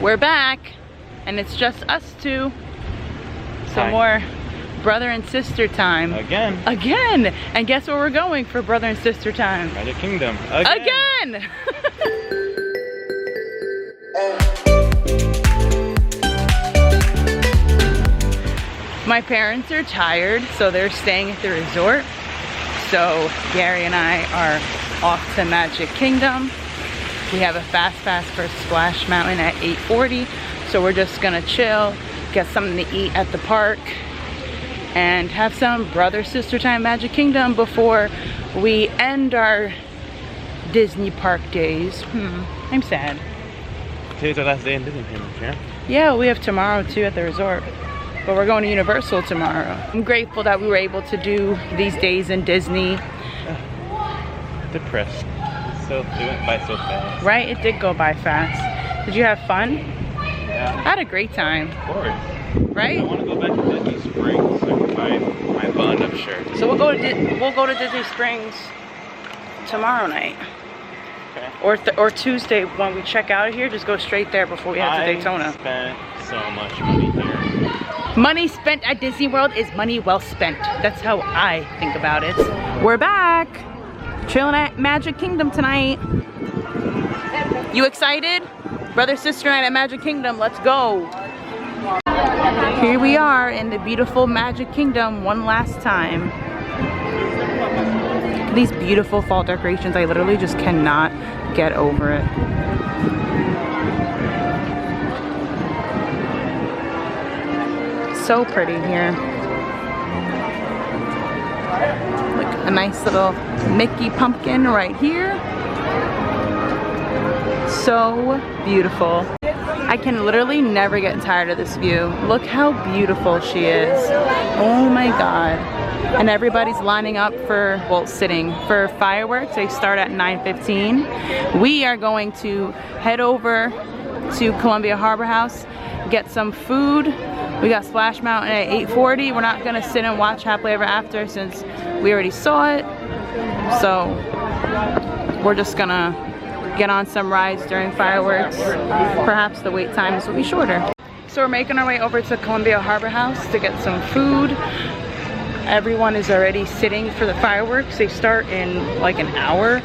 We're back, and it's just us two. Some more brother and sister time. Again. And guess where we're going for brother and sister time? Magic Kingdom. Again. My parents are tired, so they're staying at the resort. So Gary and I are off to Magic Kingdom. We have a fast pass for Splash Mountain at 8:40, so we're just gonna chill, get something to eat at the park, and have some brother-sister time Magic Kingdom before we end our Disney park days. I'm sad. Today's our last day in Disney, yeah? Yeah, we have tomorrow too at the resort. But we're going to Universal tomorrow. I'm grateful that we were able to do these days in Disney. Depressed. It went by so fast. Right? It did go by fast. Did you have fun? Yeah. I had a great time. Of course. Right? I want to go back to Disney Springs so I can buy my Bond-Up shirt. So we'll go to Disney Springs tomorrow night. Okay. Or Tuesday when we check out of here. Just go straight there before we head to Daytona. I spent so much money here. Money spent at Disney World is money well spent. That's how I think about it. We're back. Chilling at Magic Kingdom tonight. You excited? Brother, sister night at Magic Kingdom. Let's go. Here we are in the beautiful Magic Kingdom one last time. These beautiful fall decorations. I literally just cannot get over it. So pretty here. Like a nice little Mickey pumpkin right here. So beautiful. I can literally never get tired of this view. Look how beautiful she is. Oh my God. And everybody's lining up for, well, sitting for fireworks. They start at 9:15. We are going to head over to Columbia Harbor House, get some food. We got Splash Mountain at 8:40. We're not gonna sit and watch Happily Ever After since we already saw it. So we're just gonna get on some rides during fireworks. Perhaps the wait times will be shorter. So we're making our way over to Columbia Harbor House to get some food. Everyone is already sitting for the fireworks. They start in like an hour,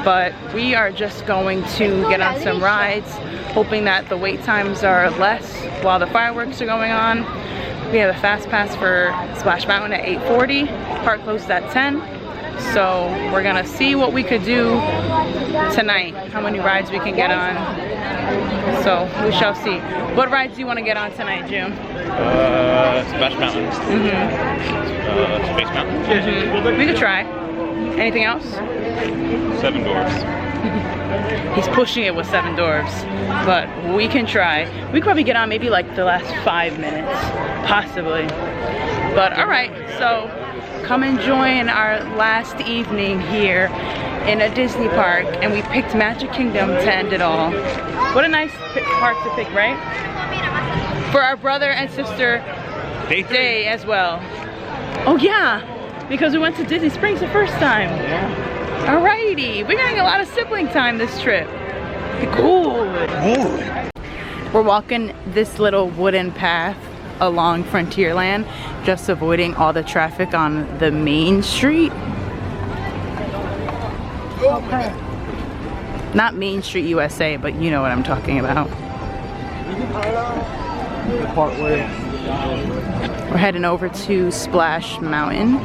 but we are just going to get on some rides, hoping that the wait times are less while the fireworks are going on. We have a fast pass for Splash Mountain at 8:40. Park closes at 10. So we're gonna see what we could do tonight, how many rides we can get on. So we shall see. What rides do you want to get on tonight, June? Splash Mountain. Space Mountain. We could try. Anything else? Seven Dwarfs. He's pushing it with Seven Dwarfs, but we can try. We could probably get on maybe like the last 5 minutes, possibly. But all right, so come and join our last evening here in a Disney park, and we picked Magic Kingdom to end it all. What a nice park to pick, right? For our brother and sister day as well. Oh yeah, because we went to Disney Springs the first time. Yeah. Alrighty, we're getting a lot of sibling time this trip. Cool. We're walking this little wooden path along Frontierland, just avoiding all the traffic on the main street. Okay. Not Main Street USA, but you know what I'm talking about. We're heading over to Splash Mountain.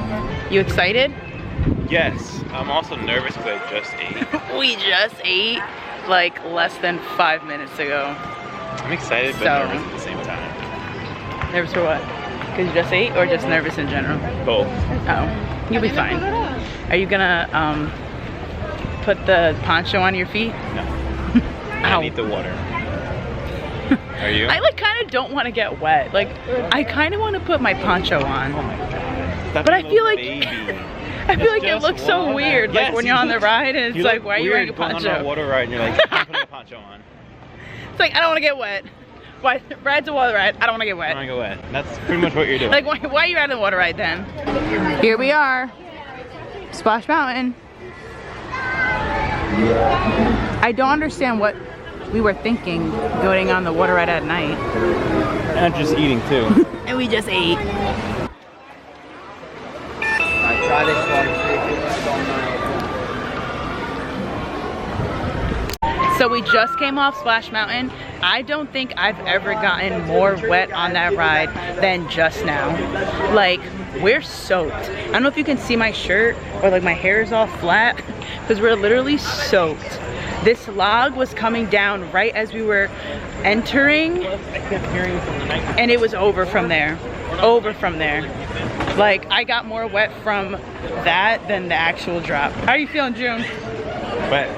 You excited? Yes. I'm also nervous because I just ate. We just ate like less than 5 minutes ago. I'm excited but nervous at the same time. Nervous for what? Because you just ate, or just nervous in general? Both. Oh, you'll be fine. Are you gonna put the poncho on your feet? No. I need the water. Are you? I like kind of don't want to get wet. Like I kind of want to put my poncho on. Oh my God. But I feel like I feel like it just looks so weird. Yes, like when you're on the ride and it's like, why are you wearing a poncho? On a water ride and you're like, I'm putting a poncho on. It's like, I don't want to get wet. Why? Ride's a water ride. I don't want to get wet. I don't want to get wet. That's pretty much what you're doing. Like, why are you riding the water ride then? Here we are. Splash Mountain. I don't understand what we were thinking going on the water ride at night. And just eating too. And we just ate. Try this one, see if it's on there. So we just came off Splash Mountain. I don't think I've ever gotten more wet on that ride than just now. Like, we're soaked. I don't know if you can see my shirt or like my hair is all flat because we're literally soaked. This log was coming down right as we were entering and it was over from there. Over from there. Like, I got more wet from that than the actual drop. How are you feeling, June? Wet.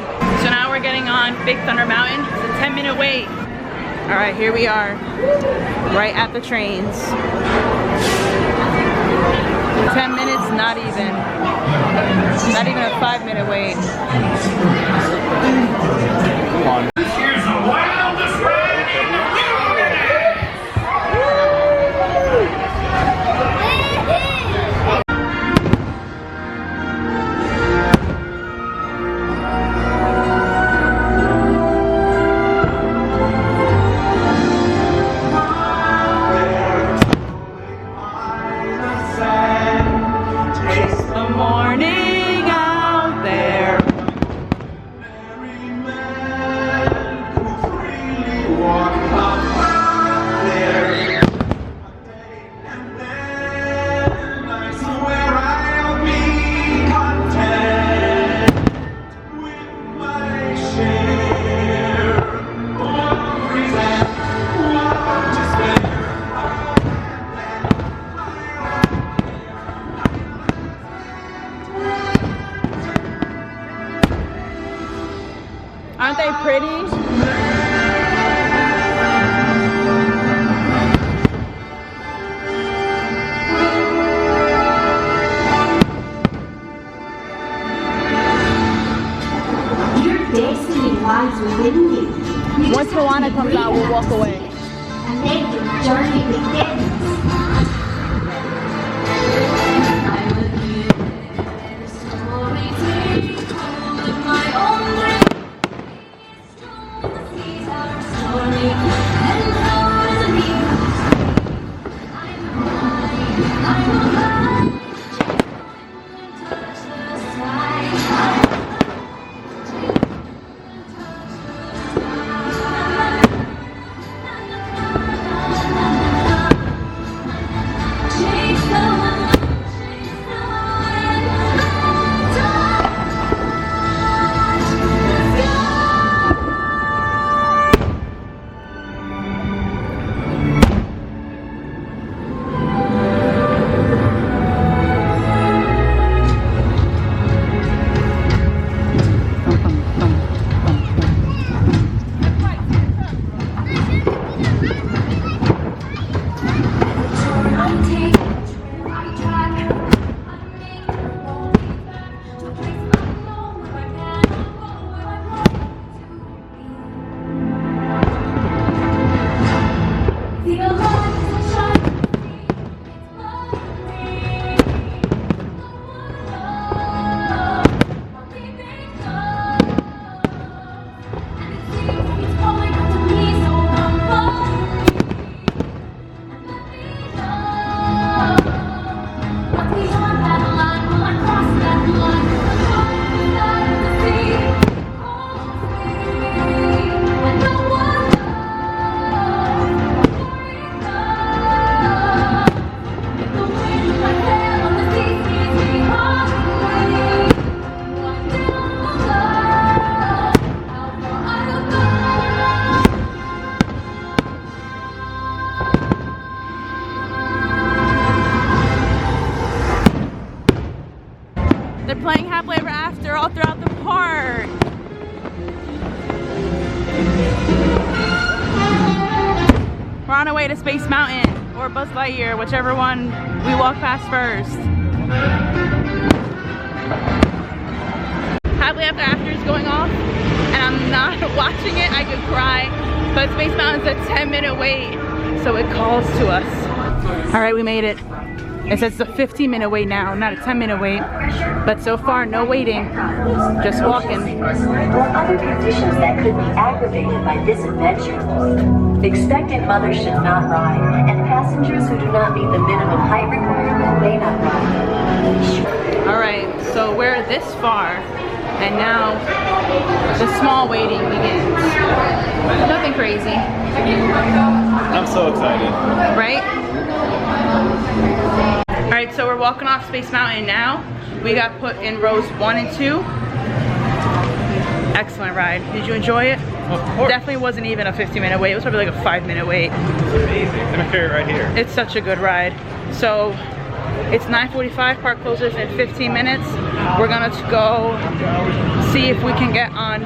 So now we're getting on Big Thunder Mountain. It's a 10-minute wait. All right, here we are, right at the trains. 10 minutes, not even a 5-minute wait. Come on. Here's the wildest ride in the The morning out there. Aren't they pretty? Your destiny lies within you. Once Moana comes out, we'll walk away. And then your journey begins. I will hear story told in my own way. Told the seas our story, and ours a new I'm alive, touch the sky. They're playing Happily Ever After all throughout the park. We're on our way to Space Mountain or Buzz Lightyear, whichever one we walk past first. Happily Ever After is going off, and I'm not watching it. I could cry, but Space Mountain's a 10-minute wait, so it calls to us. All right, we made it. It says it's a 15-minute wait now, not a 10-minute wait. But so far, no waiting, just walking. Or other conditions that could be aggravated by this adventure. Expectant mothers should not ride, and passengers who do not meet the minimum height requirement may not ride. Alright, so we're this far, and now the small waiting begins. Nothing crazy. I'm so excited. Right? Alright, so we're walking off Space Mountain now. We got put in rows 1 and 2. Excellent ride. Did you enjoy it? Of course. Definitely wasn't even a 15-minute wait. It was probably like a 5-minute wait. It's amazing. It's my favorite right here. It's such a good ride. So it's 9:45, park closes in 15 minutes. We're gonna go see if we can get on,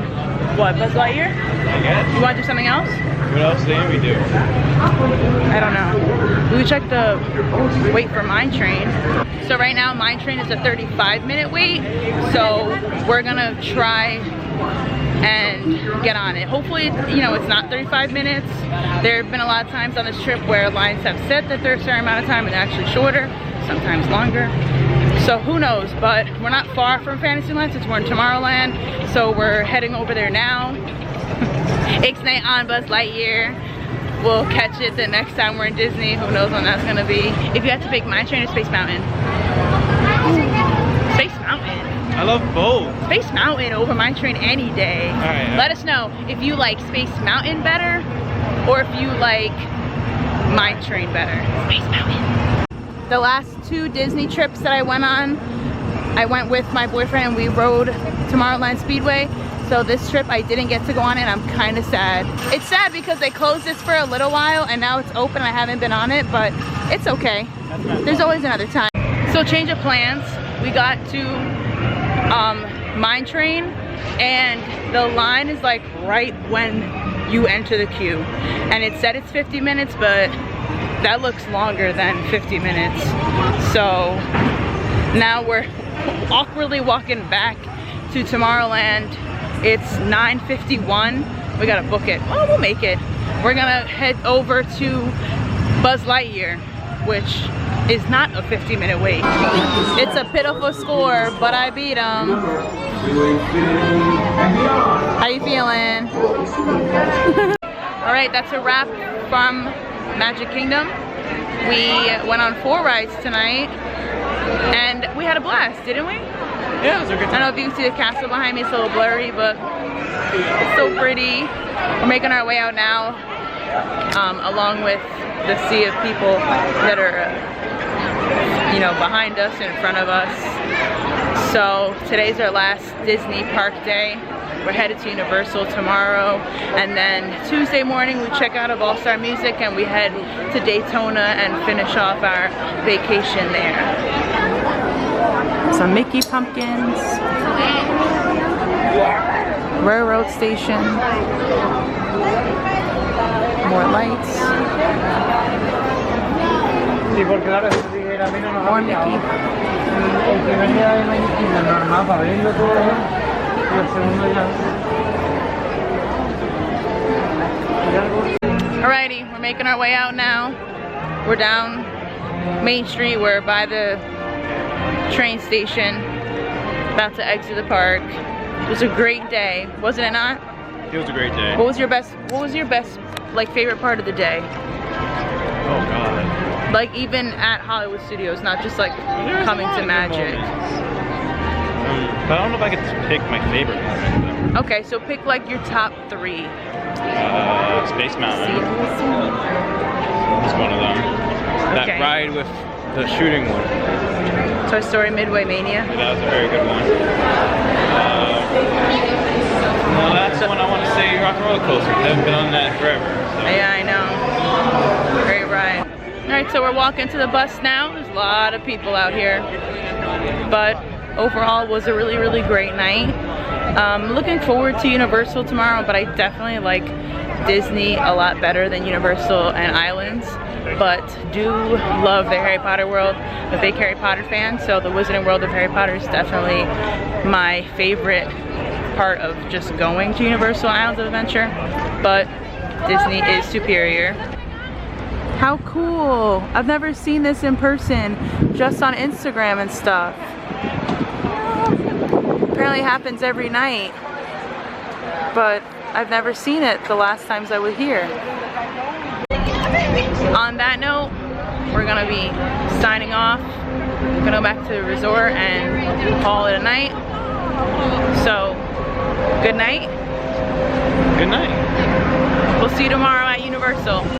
what, Buzz Lightyear? I guess. You wanna do something else? What else did we do? I don't know. We checked the wait for Mine Train. So right now Mine Train is a 35-minute wait. So we're gonna try and get on it. Hopefully, you know, it's not 35 minutes. There have been a lot of times on this trip where lines have said that they're a certain amount of time and they're actually shorter, sometimes longer. So who knows, but we're not far from Fantasyland since we're in Tomorrowland. So we're heading over there now. Ixnay on Buzz Lightyear. We'll catch it the next time we're in Disney. Who knows when that's gonna be. If you had to pick Mine Train or Space Mountain? Space Mountain. I love both. Space Mountain over Mine Train any day. All right. Let us know if you like Space Mountain better or if you like Mine Train better. Space Mountain. The last 2 Disney trips that I went on, I went with my boyfriend and we rode Tomorrowland Speedway. So this trip I didn't get to go on it. I'm kind of sad. It's sad because they closed this for a little while and now it's open. I haven't been on it, but it's okay. There's always another time. So change of plans. We got to Mine Train and the line is like right when you enter the queue. And it said it's 50 minutes, but that looks longer than 50 minutes. So now we're awkwardly walking back to Tomorrowland. It's 9:51. We gotta book it. Oh, we'll make it. We're gonna head over to Buzz Lightyear, which is not a 50-minute wait. It's a pitiful score, but I beat him. How you feeling? All right, that's a wrap from Magic Kingdom. We went on 4 rides tonight, and we had a blast, didn't we? Yeah, it was a good I don't know if you can see the castle behind me, it's a little blurry, but it's so pretty. We're making our way out now, along with the sea of people that are, you know, behind us, in front of us. So today's our last Disney park day. We're headed to Universal tomorrow, and then Tuesday morning we check out of All Star Music and we head to Daytona and finish off our vacation there. Some Mickey pumpkins, railroad station, more lights, more Mickey. Alrighty, we're making our way out now. We're down Main Street. We're by the train station, about to exit the park. It was a great day, wasn't it not? It was a great day. What was your best like favorite part of the day? Oh God. Like even at Hollywood Studios, not just like coming to Magic. But I don't know if I could pick my favorite moment. Okay, so pick like your top 3. Space Mountain. It's one of them. That Okay. ride with the shooting one. Toy Story Midway Mania. Yeah, that was a very good one. The last one I want to say Rock and Roller Coaster. I haven't been on that forever. So. Yeah, I know. Great ride. Alright, so we're walking to the bus now. There's a lot of people out here. But overall, it was a really, really great night. Looking forward to Universal tomorrow, but I definitely like Disney a lot better than Universal and Islands. But do love the Harry Potter world. I'm a big Harry Potter fan, so the Wizarding World of Harry Potter is definitely my favorite part of just going to Universal Islands of Adventure. But Disney is superior. How cool. I've never seen this in person, just on Instagram and stuff. Apparently it happens every night, but I've never seen it the last times I was here. On that note, we're gonna be signing off. We're gonna go back to the resort and call it a night. So, good night. Good night. We'll see you tomorrow at Universal.